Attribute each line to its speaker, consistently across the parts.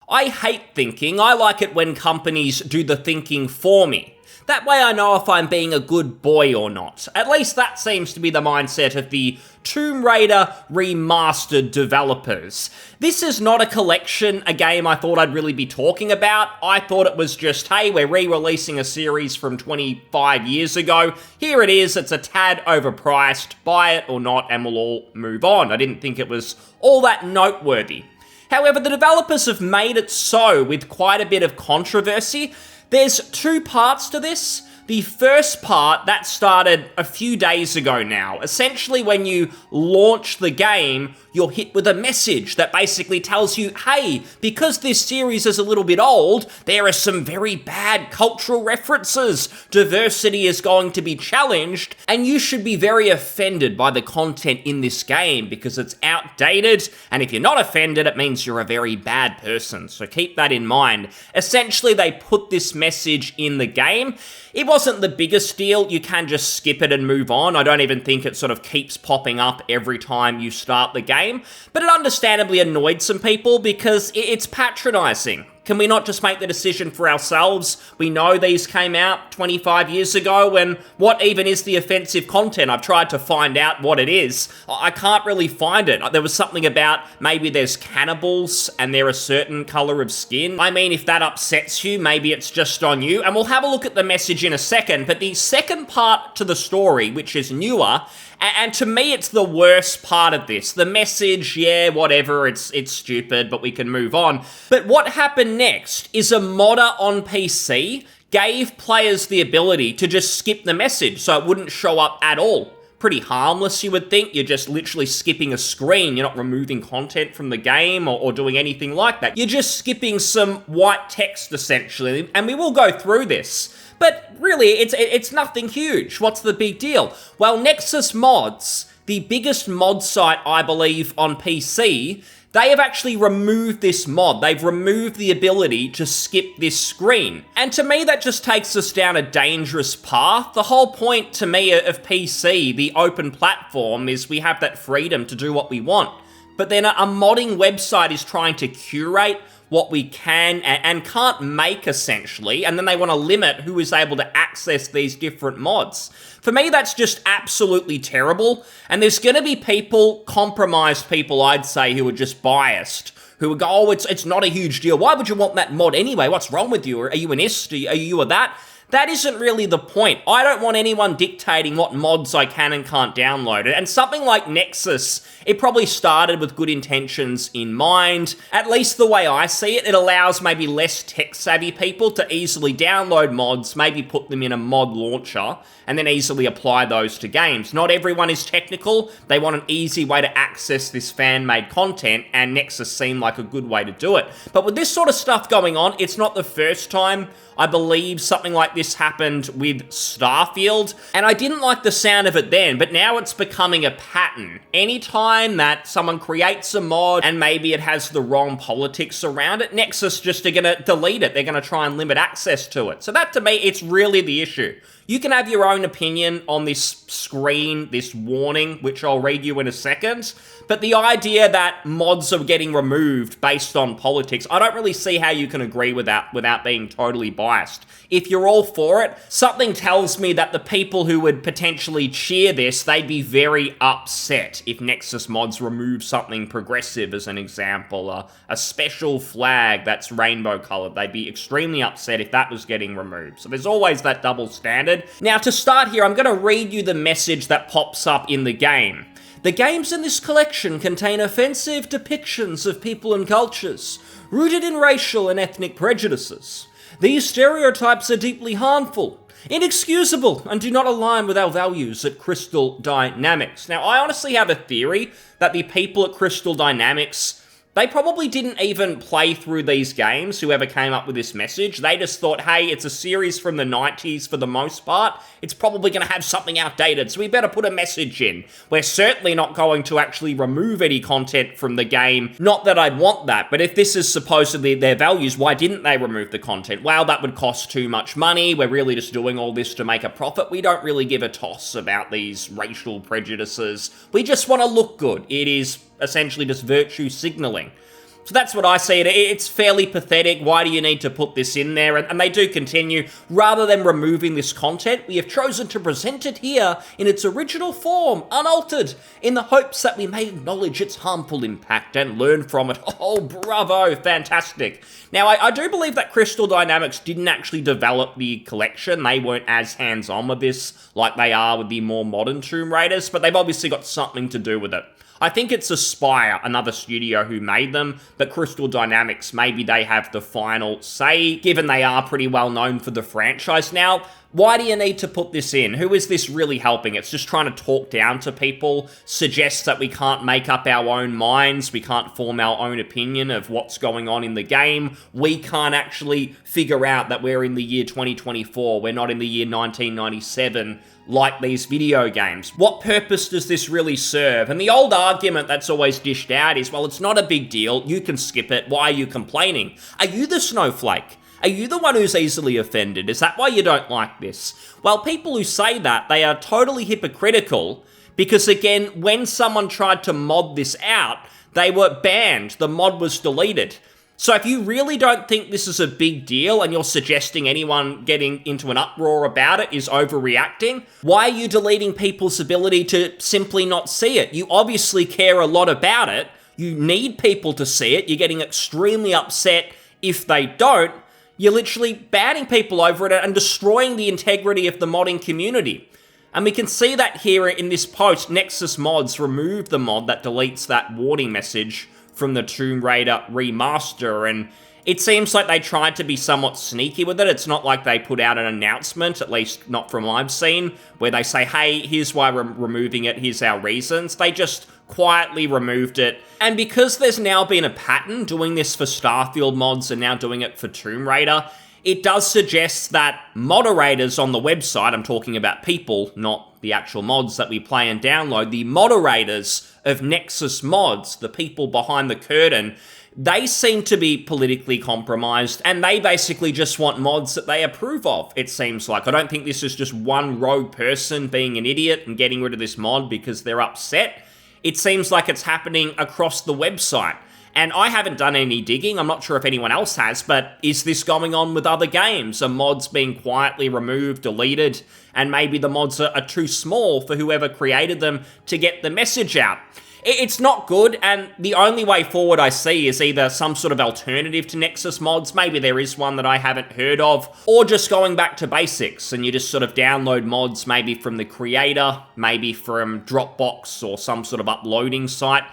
Speaker 1: I hate thinking. I like it when companies do the thinking for me. That way I know if I'm being a good boy or not. At least that seems to be the mindset of the Tomb Raider Remastered developers. This is not a collection, a game I thought I'd really be talking about. I thought it was just, hey, we're re-releasing a series from 25 years ago. Here it is, it's a tad overpriced, buy it or not, and we'll all move on. I didn't think it was all that noteworthy. However, the developers have made it so with quite a bit of controversy. There's two parts to this. The first part, that started a few days ago now. Essentially, when you launch the game, you're hit with a message that basically tells you, hey, because this series is a little bit old, there are some very bad cultural references. Diversity is going to be challenged, and you should be very offended by the content in this game because it's outdated, and if you're not offended, it means you're a very bad person. So keep that in mind. Essentially, they put this message in the game. It wasn't the biggest deal. You can just skip it and move on. I don't even think it sort of keeps popping up every time you start the game, but it understandably annoyed some people because it's patronizing. Can we not just make the decision for ourselves? We know these came out 25 years ago, and what even is the offensive content? I've tried to find out what it is. I can't really find it. There was something about maybe there's cannibals and they're a certain color of skin. I mean, if that upsets you, maybe it's just on you, and we'll have a look at the message in a second, but the second part to the story, which is newer, and to me, it's the worst part of this. The message, yeah, whatever, it's stupid, but we can move on. But what happened next is a modder on PC gave players the ability to just skip the message so it wouldn't show up at all. Pretty harmless, you would think. You're just literally skipping a screen. You're not removing content from the game or doing anything like that. You're just skipping some white text, essentially, and we will go through this. But really, it's nothing huge. What's the big deal? Well, Nexus Mods, the biggest mod site, I believe, on PC, they have actually removed this mod. They've removed the ability to skip this screen. And to me, that just takes us down a dangerous path. The whole point, to me, of PC, the open platform, is we have that freedom to do what we want. But then a modding website is trying to curate what we can and can't make, essentially, and then they want to limit who is able to access these different mods. For me, that's just absolutely terrible, and there's going to be people, compromised people, I'd say, who are just biased, who would go, oh, it's not a huge deal. Why would you want that mod anyway? What's wrong with you? Are you an ist? Are you a that? That isn't really the point. I don't want anyone dictating what mods I can and can't download. And something like Nexus, it probably started with good intentions in mind. At least the way I see it, it allows maybe less tech-savvy people to easily download mods, maybe put them in a mod launcher, and then easily apply those to games. Not everyone is technical. They want an easy way to access this fan-made content, and Nexus seemed like a good way to do it. But with this sort of stuff going on, it's not the first time. I believe something like this happened with Starfield, and I didn't like the sound of it then, but now it's becoming a pattern. Anytime that someone creates a mod and maybe it has the wrong politics around it, Nexus just are gonna delete it. They're gonna try and limit access to it. So that, to me, it's really the issue. You can have your own opinion on this screen, this warning, which I'll read you in a second, but the idea that mods are getting removed based on politics, I don't really see how you can agree with that without being totally biased. If you're all for it, something tells me that the people who would potentially cheer this, they'd be very upset if Nexus Mods remove something progressive, as an example, a special flag that's rainbow colored. They'd be extremely upset if that was getting removed. So there's always that double standard. Now, to start here, I'm going to read you the message that pops up in the game. The games in this collection contain offensive depictions of people and cultures, rooted in racial and ethnic prejudices. These stereotypes are deeply harmful, inexcusable, and do not align with our values at Crystal Dynamics. Now, I honestly have a theory that the people at Crystal Dynamics, they probably didn't even play through these games, whoever came up with this message. They just thought, hey, it's a series from the 90s for the most part. It's probably going to have something outdated, so we better put a message in. We're certainly not going to actually remove any content from the game. Not that I'd want that, but if this is supposedly their values, why didn't they remove the content? Well, that would cost too much money. We're really just doing all this to make a profit. We don't really give a toss about these racial prejudices. We just want to look good. It is essentially just virtue signaling. So that's what I see. It's fairly pathetic. Why do you need to put this in there? And they do continue. Rather than removing this content, we have chosen to present it here in its original form, unaltered, in the hopes that we may acknowledge its harmful impact and learn from it. Oh, bravo, fantastic. Now, I do believe that Crystal Dynamics didn't actually develop the collection. They weren't as hands-on with this like they are with the more modern Tomb Raiders, but they've obviously got something to do with it. I think it's Aspyr, another studio who made them, but Crystal Dynamics, maybe they have the final say, given they are pretty well known for the franchise now. Why do you need to put this in? Who is this really helping? It's just trying to talk down to people, suggests that we can't make up our own minds, we can't form our own opinion of what's going on in the game, we can't actually figure out that we're in the year 2024, we're not in the year 1997, like these video games. What purpose does this really serve? And the old argument that's always dished out is, well, it's not a big deal, you can skip it, why are you complaining? Are you the snowflake? Are you the one who's easily offended? Is that why you don't like this? Well, people who say that, they are totally hypocritical because, again, when someone tried to mod this out, they were banned. The mod was deleted. So if you really don't think this is a big deal and you're suggesting anyone getting into an uproar about it is overreacting, why are you deleting people's ability to simply not see it? You obviously care a lot about it. You need people to see it. You're getting extremely upset if they don't. You're literally banning people over it and destroying the integrity of the modding community. And we can see that here in this post. Nexus Mods removed the mod that deletes that warning message from the Tomb Raider remaster, and it seems like they tried to be somewhat sneaky with it. It's not like they put out an announcement, at least not from what I've seen, where they say, hey, here's why we're removing it, here's our reasons. They just quietly removed it. And because there's now been a pattern doing this for Starfield mods and now doing it for Tomb Raider, it does suggest that moderators on the website, I'm talking about people, not the actual mods that we play and download, the moderators of Nexus Mods, the people behind the curtain, they seem to be politically compromised, and they basically just want mods that they approve of, it seems like. I don't think this is just one rogue person being an idiot and getting rid of this mod because they're upset. It seems like it's happening across the website. And I haven't done any digging, I'm not sure if anyone else has, but is this going on with other games? Are mods being quietly removed, deleted, and maybe the mods are too small for whoever created them to get the message out? It's not good, and the only way forward I see is either some sort of alternative to Nexus Mods, maybe there is one that I haven't heard of, or just going back to basics, and you just sort of download mods maybe from the creator, maybe from Dropbox or some sort of uploading site,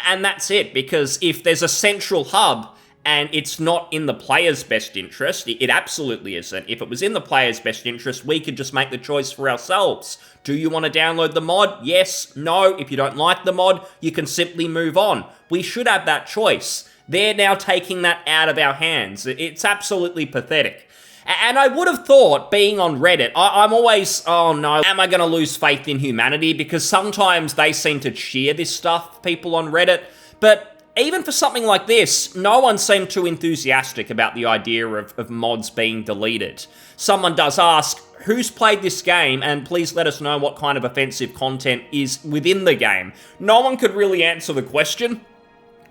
Speaker 1: and that's it, because if there's a central hub and it's not in the player's best interest, it absolutely isn't. If it was in the player's best interest, we could just make the choice for ourselves. Do you want to download the mod? Yes, no. If you don't like the mod, you can simply move on. We should have that choice. They're now taking that out of our hands. It's absolutely pathetic. And I would have thought, being on Reddit, I'm always, oh no, am I going to lose faith in humanity? Because sometimes they seem to cheer this stuff, people on Reddit. But even for something like this, no one seemed too enthusiastic about the idea of mods being deleted. Someone does ask, who's played this game, and please let us know what kind of offensive content is within the game. No one could really answer the question.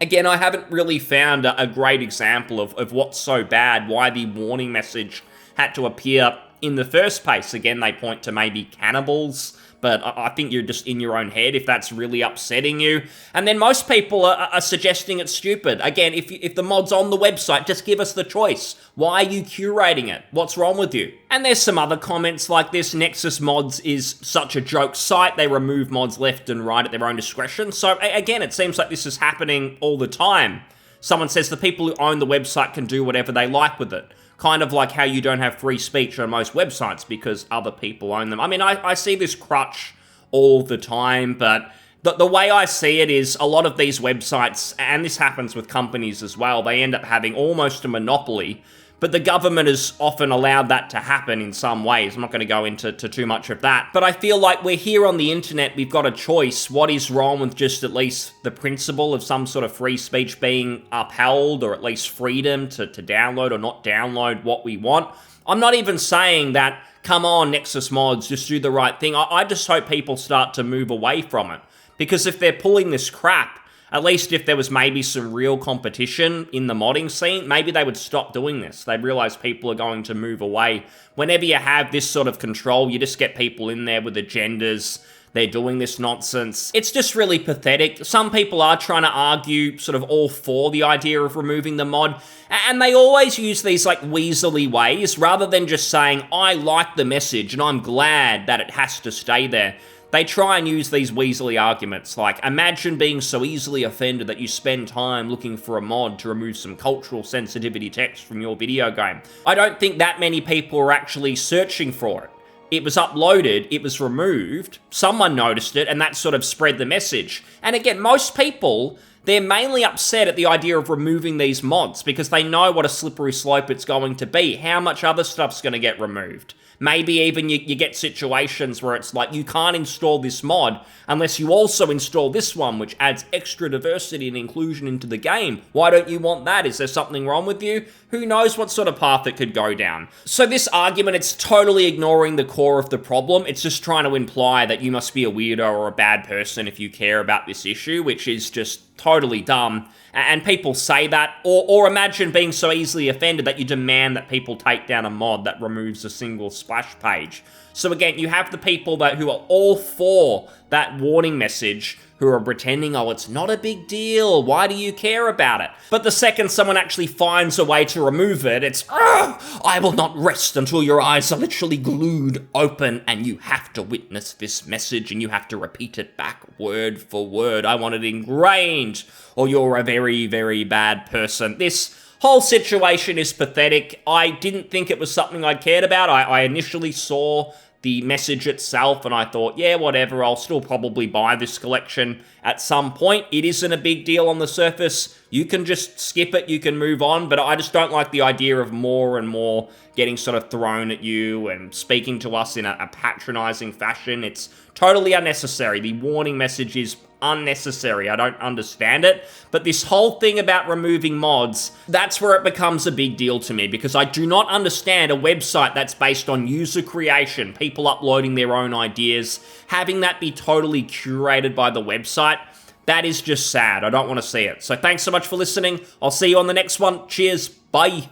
Speaker 1: Again, I haven't really found a great example of what's so bad, why the warning message had to appear in the first place. Again, they point to maybe cannibals, but I think you're just in your own head if that's really upsetting you. And then most people are suggesting it's stupid. Again, if the mod's on the website, just give us the choice. Why are you curating it? What's wrong with you? And there's some other comments like this. Nexus Mods is such a joke site. They remove mods left and right at their own discretion. So again, it seems like this is happening all the time. Someone says the people who own the website can do whatever they like with it. Kind of like how you don't have free speech on most websites because other people own them. I mean, I see this crutch all the time, but the way I see it is a lot of these websites, and this happens with companies as well, they end up having almost a monopoly, but the government has often allowed that to happen in some ways. I'm not going to go into too much of that, but I feel like we're here on the internet, we've got a choice. What is wrong with just at least the principle of some sort of free speech being upheld, or at least freedom to download or not download what we want? I'm not even saying that, come on, Nexus Mods, just do the right thing. I just hope people start to move away from it. Because if they're pulling this crap, At least if there was maybe some real competition in the modding scene, maybe they would stop doing this. They realize people are going to move away. Whenever you have this sort of control, you just get people in there with agendas. They're doing this nonsense. It's just really pathetic. Some people are trying to argue sort of all for the idea of removing the mod, and they always use these like weaselly ways rather than just saying, I like the message and I'm glad that it has to stay there. They try and use these weaselly arguments like, imagine being so easily offended that you spend time looking for a mod to remove some cultural sensitivity text from your video game. I don't think that many people are actually searching for it. It was uploaded, it was removed, someone noticed it, and that sort of spread the message. And again, most people, they're mainly upset at the idea of removing these mods because they know what a slippery slope it's going to be, how much other stuff's going to get removed. Maybe even you get situations where it's like, you can't install this mod unless you also install this one, which adds extra diversity and inclusion into the game. Why don't you want that? Is there something wrong with you? Who knows what sort of path it could go down. So this argument, it's totally ignoring the core of the problem. It's just trying to imply that you must be a weirdo or a bad person if you care about this issue, which is just totally dumb. And people say that, or imagine being so easily offended that you demand that people take down a mod that removes a single splash page. So again, you have the people who are all for that warning message, who are pretending, oh, it's not a big deal, why do you care about it? But the second someone actually finds a way to remove it, it's, I will not rest until your eyes are literally glued open and you have to witness this message and you have to repeat it back word for word. I want it ingrained, or you're a very, very bad person. This whole situation is pathetic. I didn't think it was something I cared about. I initially saw the message itself and I thought, yeah, whatever, I'll still probably buy this collection at some point. It isn't a big deal on the surface. You can just skip it, you can move on, but I just don't like the idea of more and more getting sort of thrown at you and speaking to us in a patronizing fashion. It's totally unnecessary. The warning message is unnecessary. I don't understand it. But this whole thing about removing mods, that's where it becomes a big deal to me, because I do not understand a website that's based on user creation, people uploading their own ideas, having that be totally curated by the website. That is just sad. I don't want to see it. So thanks so much for listening. I'll see you on the next one. Cheers. Bye.